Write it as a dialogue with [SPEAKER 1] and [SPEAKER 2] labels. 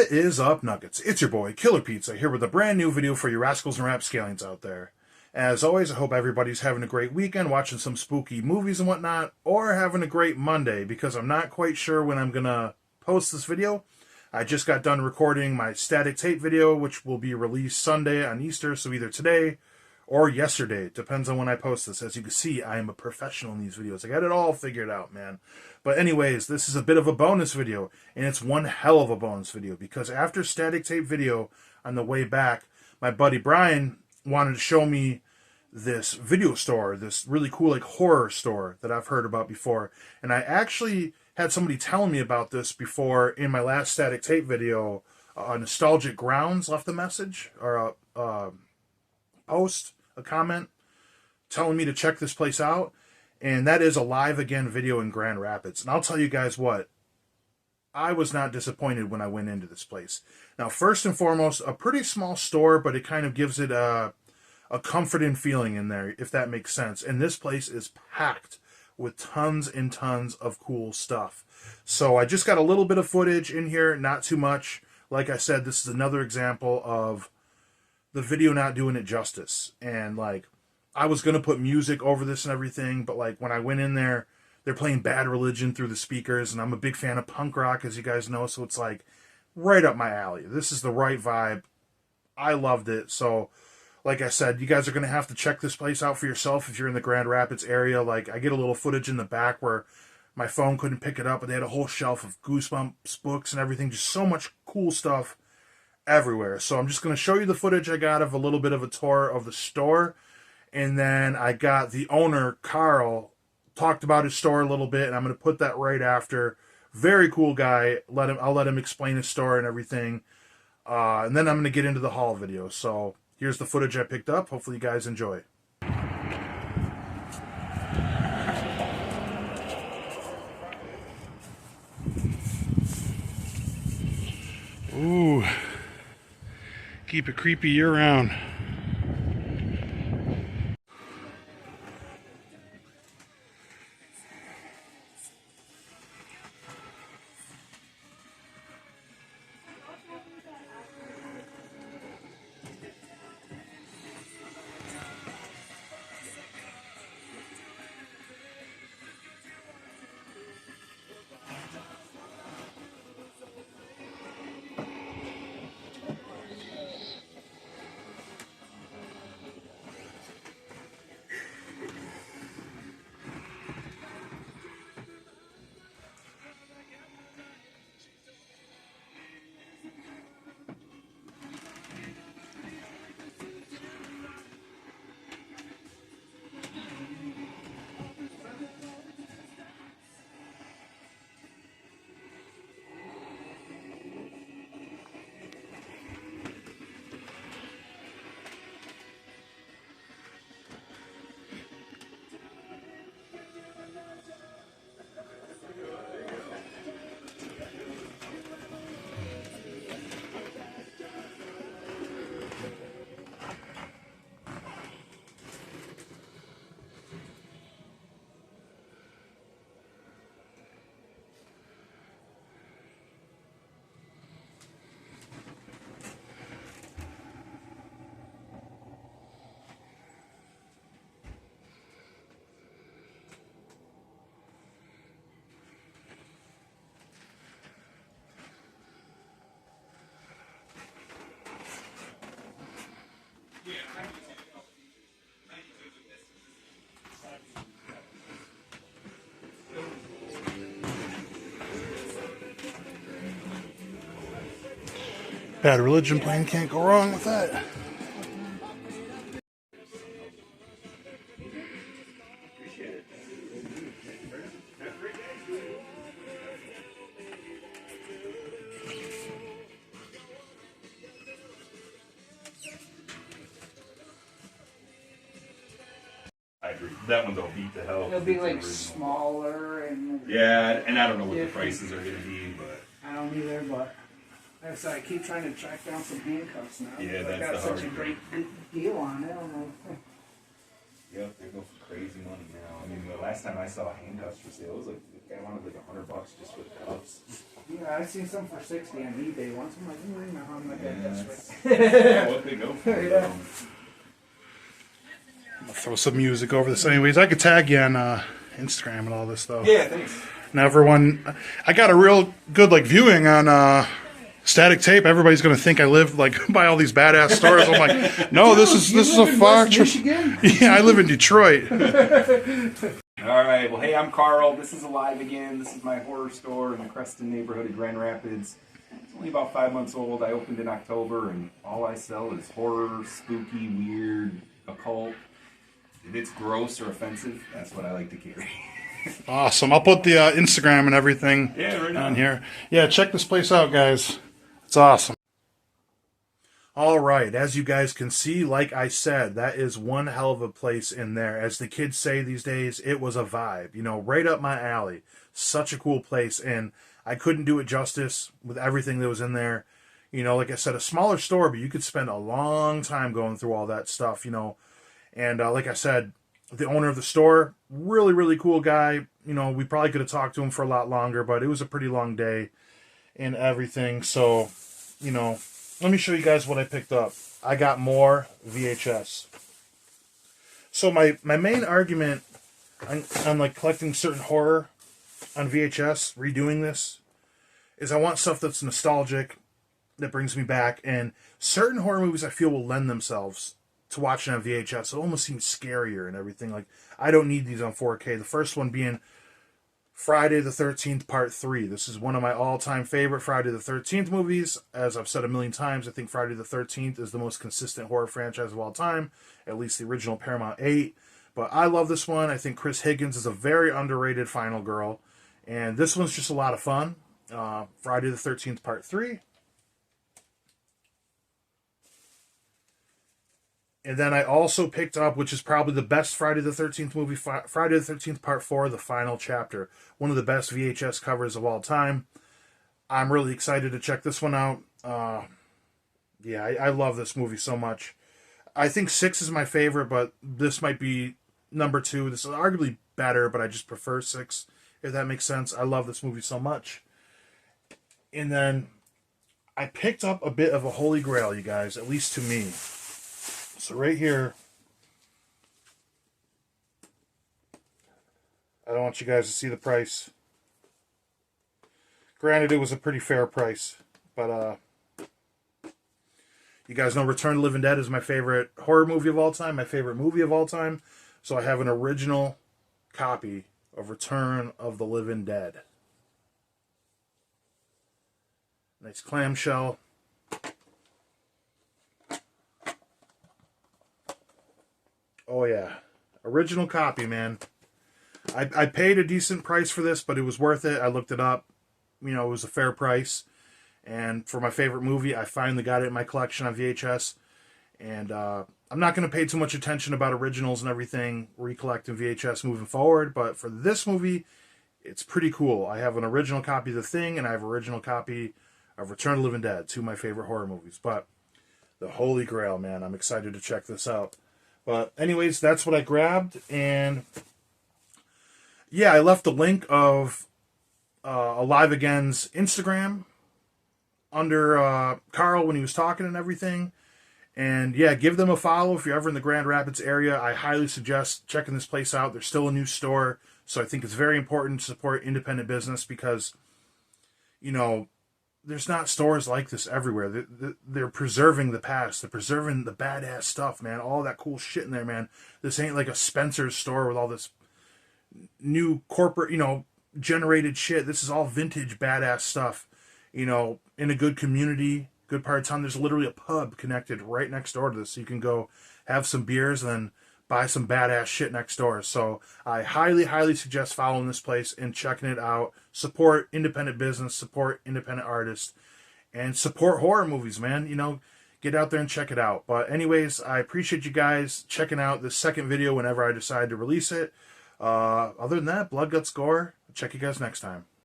[SPEAKER 1] What is up, Nuggets? It's your boy, Killer Pizza, here with a brand new video for you rascals and rapscallions out there. As always, I hope everybody's having a great weekend, watching some spooky movies and whatnot, or having a great Monday, because I'm not quite sure when I'm gonna post this video. I just got done recording my static tape video, which will be released Sunday on Easter, so either today or yesterday. Depends on when I post this. As you can see, I am a professional in these videos. I got it all figured out, man. But anyways, this is a bit of a bonus video, and it's one hell of a bonus video, because after static tape video on the way back, my buddy Brian wanted to show me this video store, this really cool like horror store that I've heard about before. And I actually had somebody telling me about this before in my last static tape video. Nostalgic Grounds left a message or a post, a comment telling me to check this place out. And that is a Live Again video in Grand Rapids. And I'll tell you guys what, I was not disappointed when I went into this place. Now, first and foremost, a pretty small store, but it kind of gives it a comforting feeling in there, if that makes sense. And this place is packed with tons and tons of cool stuff. So I just got a little bit of footage in here, not too much. Like I said, this is another example of the video not doing it justice. And like, I was going to put music over this and everything, but like when I went in there, they're playing Bad Religion through the speakers, and I'm a big fan of punk rock, as you guys know, so it's like right up my alley. This is the right vibe. I loved it. So like I said, you guys are going to have to check this place out for yourself if you're in the Grand Rapids area. Like, I get a little footage in the back where my phone couldn't pick it up, but they had a whole shelf of Goosebumps books and everything. Just so much cool stuff everywhere. So I'm just going to show you the footage I got of a little bit of a tour of the store. And then I got the owner, Carl, talked about his store a little bit, and I'm going to put that right after. Very cool guy. I'll let him explain his store and everything. And then I'm going to get into the haul video. So here's the footage I picked up. Hopefully you guys enjoy. Ooh. Keep it creepy year-round. Bad Religion playing, can't go wrong with that.
[SPEAKER 2] I agree. That one's all beat to hell.
[SPEAKER 3] It'll be like smaller and
[SPEAKER 2] yeah, and I don't know what the prices are going to be, but
[SPEAKER 3] I don't either. But like I said, I keep trying to track down some handcuffs now.
[SPEAKER 2] Yeah, that's
[SPEAKER 3] I got
[SPEAKER 2] the
[SPEAKER 3] such a
[SPEAKER 2] hard
[SPEAKER 3] great deal on it. I'm like,
[SPEAKER 2] yep, they go for crazy money now. I mean, the last time I saw handcuffs for sale, it was like
[SPEAKER 4] I wanted like $100 just with cups.
[SPEAKER 3] Yeah, I seen some for 60 on eBay once. I'm like, no, I'm not that desperate.
[SPEAKER 2] Yeah, what they go for.
[SPEAKER 3] Yeah.
[SPEAKER 1] I'll throw some music over this. Anyways, I could tag you on Instagram and all this though.
[SPEAKER 4] Yeah, thanks.
[SPEAKER 1] Now, everyone, I got a real good like viewing on Static Tape. Everybody's gonna think I live like by all these badass stores. I'm like, no, this is a Fox.
[SPEAKER 3] Michigan?
[SPEAKER 1] Yeah, I live in Detroit.
[SPEAKER 4] All right. Well, hey, I'm Carl. This is Alive Again. This is my horror store in the Creston neighborhood of Grand Rapids. It's only about 5 months old. I opened in October, and all I sell is horror, spooky, weird, occult. If it's gross or offensive, that's what I like to carry.
[SPEAKER 1] Awesome. I'll put the Instagram and everything
[SPEAKER 4] Yeah, right
[SPEAKER 1] on
[SPEAKER 4] on.
[SPEAKER 1] here. Yeah, check this place out, guys. It's awesome. All right, as you guys can see, like I said, that is one hell of a place in there. As the kids say these days, it was a vibe. You know, right up my alley. Such a cool place, and I couldn't do it justice with everything that was in there. You know, like I said, a smaller store, but you could spend a long time going through all that stuff, you know. And like I said, the owner of the store, really, really cool guy. You know, we probably could have talked to him for a lot longer, but it was a pretty long day and everything. So, you know, let me show you guys what I picked up. I got more VHS. So my main argument on like collecting certain horror on VHS, redoing this, is I want stuff that's nostalgic, that brings me back, and certain horror movies I feel will lend themselves to watching on VHS. It almost seems scarier and everything. Like, I don't need these on 4K. The first one being Friday the 13th Part 3. This is one of my all-time favorite Friday the 13th movies. As I've said a million times, I think Friday the 13th is the most consistent horror franchise of all time, at least the original Paramount 8. But I love this one. I think Chris Higgins is a very underrated final girl. And this one's just a lot of fun. Friday the 13th Part 3. And then I also picked up, which is probably the best Friday the 13th movie, Friday the 13th Part 4, The Final Chapter. One of the best VHS covers of all time. I'm really excited to check this one out. Yeah, I love this movie so much. I think 6 is my favorite, but this might be number 2. This is arguably better, but I just prefer 6, if that makes sense. I love this movie so much. And then I picked up a bit of a holy grail, you guys, at least to me. So right here, I don't want you guys to see the price. Granted, it was a pretty fair price, but you guys know Return of the Living Dead is my favorite horror movie of all time, my favorite movie of all time. So I have an original copy of Return of the Living Dead. Nice clamshell. Oh yeah, original copy, man. I paid a decent price for this, but it was worth it. I looked it up. You know, it was a fair price. And for my favorite movie, I finally got it in my collection on VHS. And I'm not going to pay too much attention about originals and everything, recollecting VHS moving forward. But for this movie, it's pretty cool. I have an original copy of The Thing, and I have an original copy of Return of the Living Dead, 2 of my favorite horror movies. But the Holy Grail, man. I'm excited to check this out. But anyways, that's what I grabbed. And yeah, I left the link of Alive Again's Instagram under Carl when he was talking and everything. And yeah, give them a follow if you're ever in the Grand Rapids area. I highly suggest checking this place out. There's still a new store. So I think it's very important to support independent business because, you know, there's not stores like this everywhere. They're preserving the past. They're preserving the badass stuff, man. All that cool shit in there, man. This ain't like a Spencer's store with all this new corporate, you know, generated shit. This is all vintage badass stuff, you know, in a good community, good part of town. There's literally a pub connected right next door to this. So you can go have some beers and then buy some badass shit next door. So I highly, highly suggest following this place and checking it out. Support independent business, support independent artists, and support horror movies, man. You know, get out there and check it out. But anyways, I appreciate you guys checking out this second video whenever I decide to release it. Other than that, Blood, Guts, Gore. Check you guys next time.